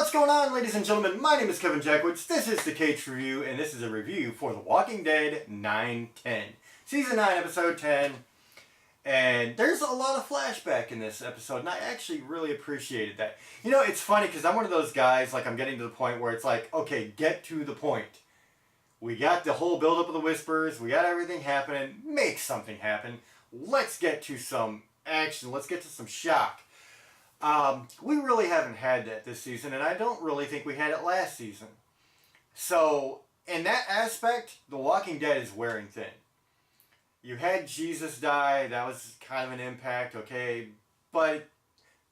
What's going on, ladies and gentlemen? My name is Kevin Jackwoods. This is the Kaged Review, and this is a review for The Walking Dead 9-10. Season 9, Episode 10. And there's a lot of flashback in this episode, and I actually really appreciated that. You know, it's funny, because I'm one of those guys, like, I'm getting to the point where it's like, okay, get to the point. We got the whole build-up of the Whispers, we got everything happening, make something happen. Let's get to some action, let's get to some shock. We really haven't had that this season, and I don't really think we had it last season. So, in that aspect, The Walking Dead is wearing thin. You had Jesus die, that was kind of an impact, okay, but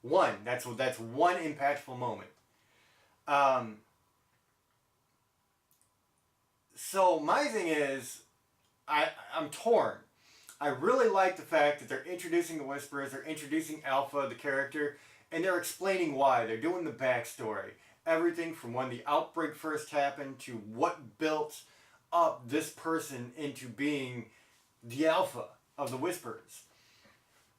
that's one impactful moment. So my thing is, I'm torn. I really like the fact that they're introducing the Whisperers, they're introducing Alpha, the character, and they're explaining why. They're doing the backstory. Everything from when the outbreak first happened to what built up this person into being the Alpha of the Whisperers.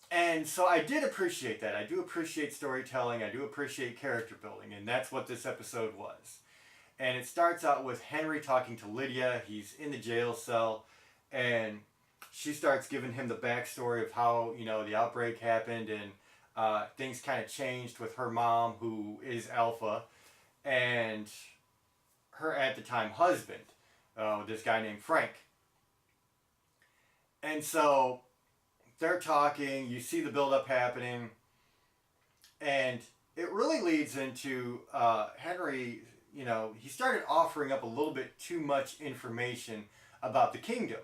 And so I did appreciate that. I do appreciate storytelling. I do appreciate character building. And that's what this episode was. And it starts out with Henry talking to Lydia. He's in the jail cell. And she starts giving him the backstory of how, you know, the outbreak happened. And things kind of changed with her mom, who is Alpha. And her, at the time, husband. This guy named Frank. And so they're talking, you see the build-up happening, and it really leads into Henry, you know, he started offering up a little bit too much information about the kingdom.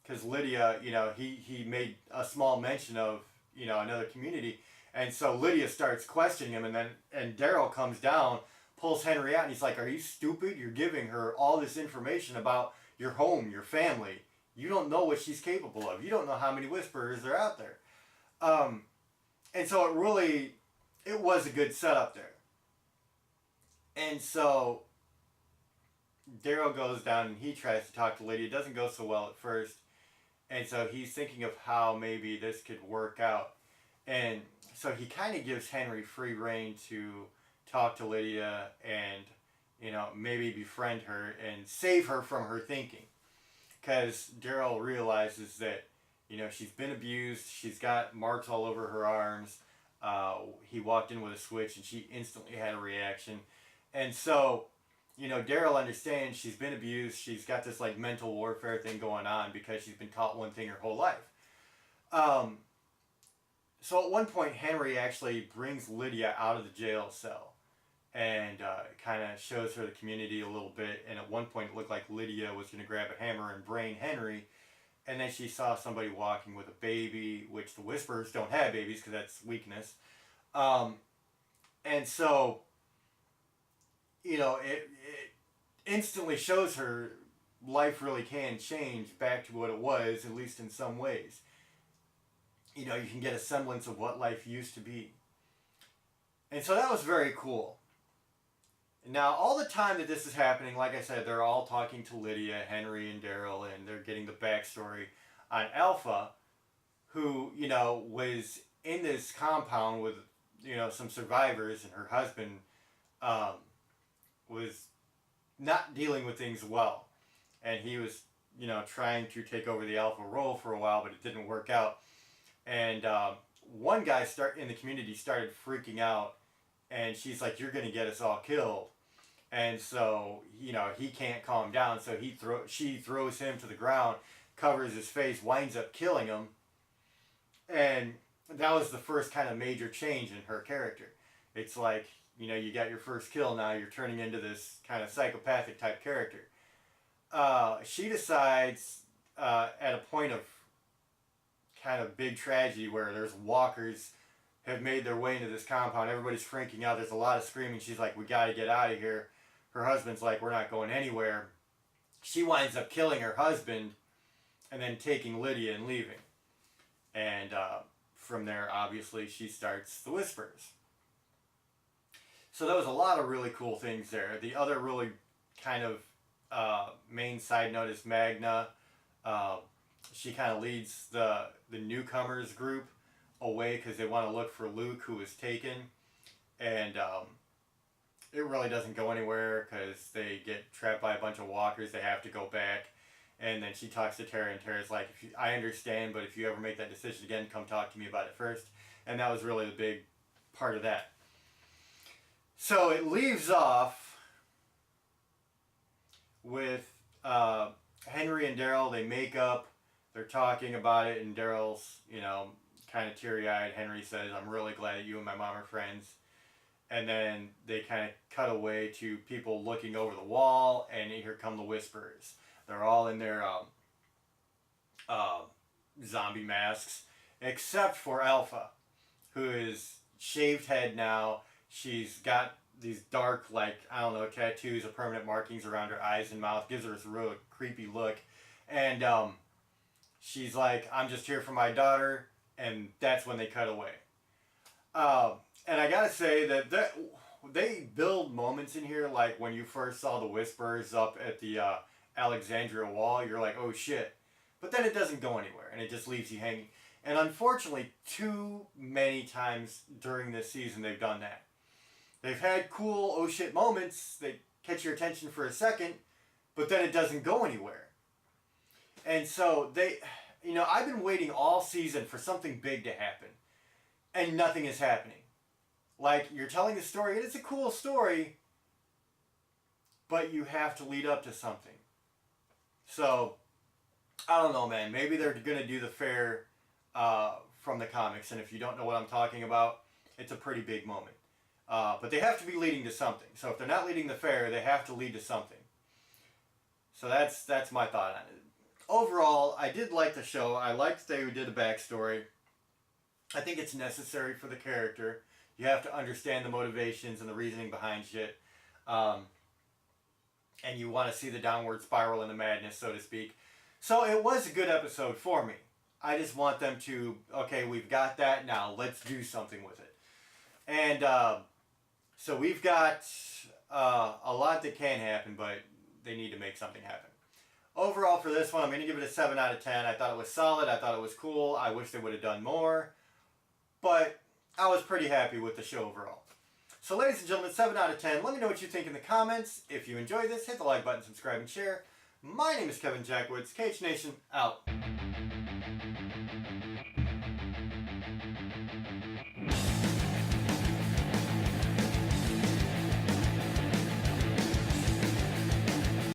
Because Lydia, you know, he made a small mention of, you know, another community, and so Lydia starts questioning him, and Daryl comes down, pulls Henry out, and he's like, "Are you stupid? You're giving her all this information about your home, your family. You don't know what she's capable of. You don't know how many Whisperers are out there." And so it was a good setup there. And so Daryl goes down and he tries to talk to Lydia. It doesn't go so well at first. And so he's thinking of how maybe this could work out. And so he kind of gives Henry free rein to talk to Lydia and, you know, maybe befriend her and save her from her thinking. Because Daryl realizes that, you know, she's been abused. She's got marks all over her arms. He walked in with a switch and she instantly had a reaction. And so, you know, Daryl understands she's been abused. She's got this, like, mental warfare thing going on because she's been taught one thing her whole life. So at one point, Henry actually brings Lydia out of the jail cell. And kind of shows her the community a little bit. And at one point it looked like Lydia was going to grab a hammer and brain Henry. And then she saw somebody walking with a baby, which the Whisperers don't have babies because that's weakness. And so, you know, it instantly shows her life really can change back to what it was, at least in some ways. You know, you can get a semblance of what life used to be. And so that was very cool. Now, all the time that this is happening, like I said, they're all talking to Lydia, Henry, and Daryl, and they're getting the backstory on Alpha, who, you know, was in this compound with, you know, some survivors, and her husband was not dealing with things well. And he was, you know, trying to take over the Alpha role for a while, but it didn't work out. And one guy in the community started freaking out, and she's like, "You're going to get us all killed." And so, you know, he can't calm down, so she throws him to the ground, covers his face, winds up killing him. And that was the first kind of major change in her character. It's like, you know, you got your first kill, now you're turning into this kind of psychopathic type character. She decides at a point of kind of big tragedy where there's walkers have made their way into this compound, everybody's freaking out, there's a lot of screaming, she's like, "We gotta get out of here." Her husband's like, "We're not going anywhere." She winds up killing her husband and then taking Lydia and leaving. And from there, obviously, she starts the Whispers. So there was a lot of really cool things there. The other really kind of main side note is Magna. She kind of leads the newcomers group away because they want to look for Luke, who was taken. And it really doesn't go anywhere because they get trapped by a bunch of walkers. They have to go back. And then she talks to Terry, and Terry's like, I understand, but if you ever make that decision again, come talk to me about it first. And that was really the big part of that. So it leaves off with Henry and Daryl. They make up. They're talking about it, and Daryl's, kind of teary-eyed. Henry says, I'm really glad that you and my mom are friends. And then they kind of cut away to people looking over the wall, and here come the Whisperers. They're all in their zombie masks, except for Alpha, who is shaved head now. She's got these dark, tattoos or permanent markings around her eyes and mouth. Gives her this real creepy look. And she's like, I'm just here for my daughter. And that's when they cut away. And I gotta say that they build moments in here, like when you first saw the Whisperers up at the Alexandria Wall, you're like, oh shit. But then it doesn't go anywhere, and it just leaves you hanging. And unfortunately, too many times during this season, they've done that. They've had cool, oh shit moments that catch your attention for a second, but then it doesn't go anywhere. And so I've been waiting all season for something big to happen, and nothing is happening. Like, you're telling a story, and it's a cool story, but you have to lead up to something. So, I don't know, man. Maybe they're going to do the fair from the comics, and if you don't know what I'm talking about, it's a pretty big moment. But they have to be leading to something. So if they're not leading the fair, they have to lead to something. So that's my thought on it. Overall, I did like the show. I liked they did a backstory. I think it's necessary for the character. You have to understand the motivations and the reasoning behind shit. And you want to see the downward spiral and the madness, so to speak. So it was a good episode for me. I just want them to, okay, we've got that now. Let's do something with it. And so we've got a lot that can happen, but they need to make something happen. Overall for this one, I'm going to give it a 7 out of 10. I thought it was solid. I thought it was cool. I wish they would have done more. But I was pretty happy with the show overall. So ladies and gentlemen, 7 out of 10. Let me know what you think in the comments. If you enjoyed this, hit the like button, subscribe, and share. My name is Kevin Jackwoods. Kaged Nation, out.